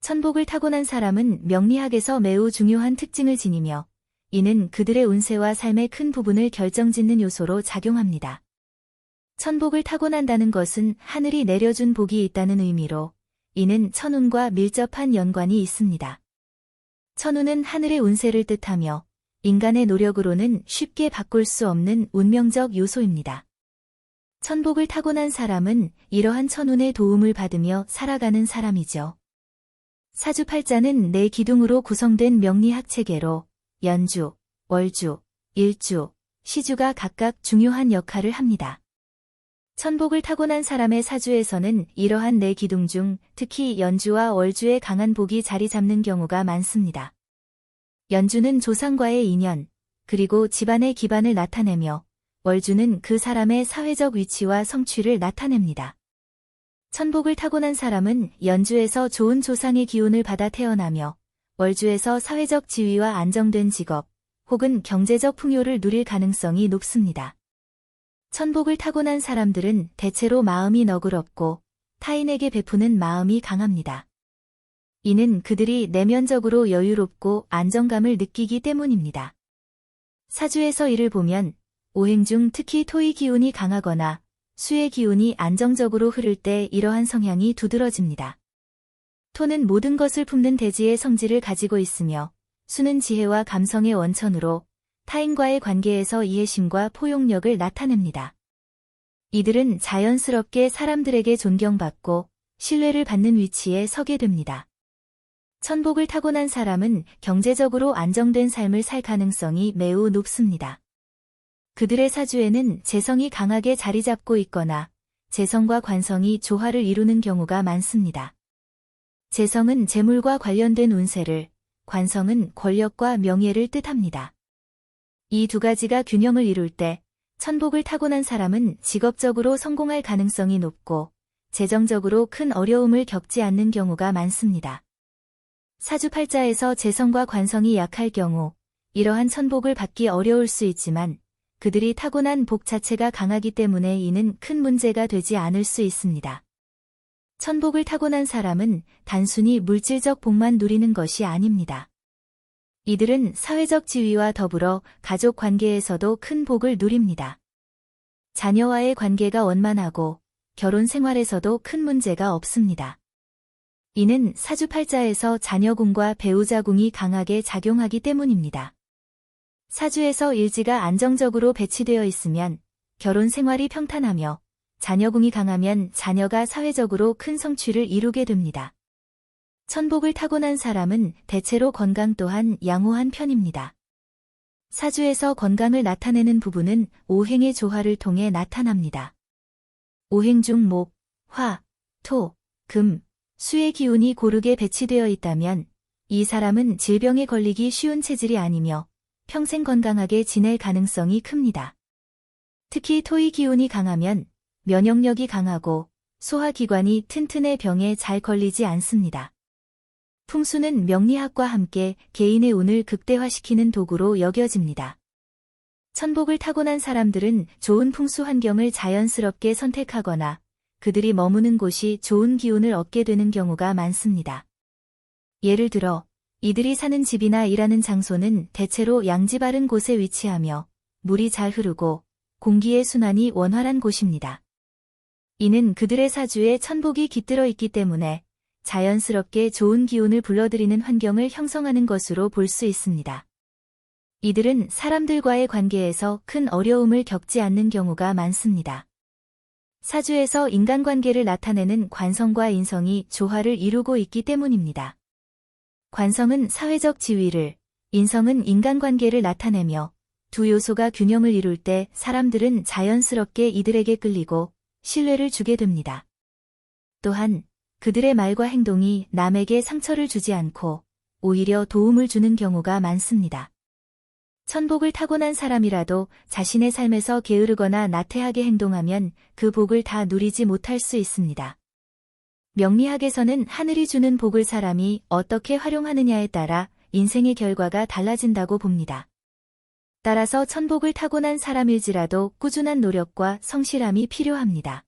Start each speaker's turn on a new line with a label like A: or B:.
A: 천복을 타고난 사람은 명리학에서 매우 중요한 특징을 지니며 이는 그들의 운세와 삶의 큰 부분을 결정짓는 요소로 작용합니다. 천복을 타고난다는 것은 하늘이 내려준 복이 있다는 의미로 이는 천운과 밀접한 연관이 있습니다. 천운은 하늘의 운세를 뜻하며 인간의 노력으로는 쉽게 바꿀 수 없는 운명적 요소입니다. 천복을 타고난 사람은 이러한 천운의 도움을 받으며 살아가는 사람이죠. 사주팔자는 네 기둥으로 구성된 명리학 체계로 연주, 월주, 일주, 시주가 각각 중요한 역할을 합니다. 천복을 타고난 사람의 사주에서는 이러한 네 기둥 중 특히 연주와 월주의 강한 복이 자리 잡는 경우가 많습니다. 연주는 조상과의 인연, 그리고 집안의 기반을 나타내며 월주는 그 사람의 사회적 위치와 성취를 나타냅니다. 천복을 타고난 사람은 연주에서 좋은 조상의 기운을 받아 태어나며 월주에서 사회적 지위와 안정된 직업 혹은 경제적 풍요를 누릴 가능성이 높습니다. 천복을 타고난 사람들은 대체로 마음이 너그럽고 타인에게 베푸는 마음이 강합니다. 이는 그들이 내면적으로 여유롭고 안정감을 느끼기 때문입니다. 사주에서 이를 보면 오행 중 특히 토의 기운이 강하거나 수의 기운이 안정적으로 흐를 때 이러한 성향이 두드러집니다. 토는 모든 것을 품는 대지의 성질을 가지고 있으며 수는 지혜와 감성의 원천으로 타인과의 관계에서 이해심과 포용력을 나타냅니다. 이들은 자연스럽게 사람들에게 존경받고 신뢰를 받는 위치에 서게 됩니다. 천복을 타고난 사람은 경제적으로 안정된 삶을 살 가능성이 매우 높습니다. 그들의 사주에는 재성이 강하게 자리 잡고 있거나 재성과 관성이 조화를 이루는 경우가 많습니다. 재성은 재물과 관련된 운세를, 관성은 권력과 명예를 뜻합니다. 이 두 가지가 균형을 이룰 때 천복을 타고난 사람은 직업적으로 성공할 가능성이 높고 재정적으로 큰 어려움을 겪지 않는 경우가 많습니다. 사주팔자에서 재성과 관성이 약할 경우 이러한 천복을 받기 어려울 수 있지만 그들이 타고난 복 자체가 강하기 때문에 이는 큰 문제가 되지 않을 수 있습니다. 천복을 타고난 사람은 단순히 물질적 복만 누리는 것이 아닙니다. 이들은 사회적 지위와 더불어 가족 관계에서도 큰 복을 누립니다. 자녀와의 관계가 원만하고 결혼 생활에서도 큰 문제가 없습니다. 이는 사주팔자에서 자녀궁과 배우자궁이 강하게 작용하기 때문입니다. 사주에서 일지가 안정적으로 배치되어 있으면 결혼 생활이 평탄하며 자녀궁이 강하면 자녀가 사회적으로 큰 성취를 이루게 됩니다. 천복을 타고난 사람은 대체로 건강 또한 양호한 편입니다. 사주에서 건강을 나타내는 부분은 오행의 조화를 통해 나타납니다. 오행 중 목, 화, 토, 금, 수의 기운이 고르게 배치되어 있다면 이 사람은 질병에 걸리기 쉬운 체질이 아니며 평생 건강하게 지낼 가능성이 큽니다. 특히 토의 기운이 강하면 면역력이 강하고 소화기관이 튼튼해 병에 잘 걸리지 않습니다. 풍수는 명리학과 함께 개인의 운을 극대화시키는 도구로 여겨집니다. 천복을 타고난 사람들은 좋은 풍수 환경을 자연스럽게 선택하거나 그들이 머무는 곳이 좋은 기운을 얻게 되는 경우가 많습니다. 예를 들어 이들이 사는 집이나 일하는 장소는 대체로 양지 바른 곳에 위치하며 물이 잘 흐르고 공기의 순환이 원활한 곳입니다. 이는 그들의 사주에 천복이 깃들어 있기 때문에 자연스럽게 좋은 기운을 불러들이는 환경을 형성하는 것으로 볼 수 있습니다. 이들은 사람들과의 관계에서 큰 어려움을 겪지 않는 경우가 많습니다. 사주에서 인간관계를 나타내는 관성과 인성이 조화를 이루고 있기 때문입니다. 관성은 사회적 지위를, 인성은 인간관계를 나타내며 두 요소가 균형을 이룰 때 사람들은 자연스럽게 이들에게 끌리고 신뢰를 주게 됩니다. 또한 그들의 말과 행동이 남에게 상처를 주지 않고 오히려 도움을 주는 경우가 많습니다. 천복을 타고난 사람이라도 자신의 삶에서 게으르거나 나태하게 행동하면 그 복을 다 누리지 못할 수 있습니다. 명리학에서는 하늘이 주는 복을 사람이 어떻게 활용하느냐에 따라 인생의 결과가 달라진다고 봅니다. 따라서 천복을 타고난 사람일지라도 꾸준한 노력과 성실함이 필요합니다.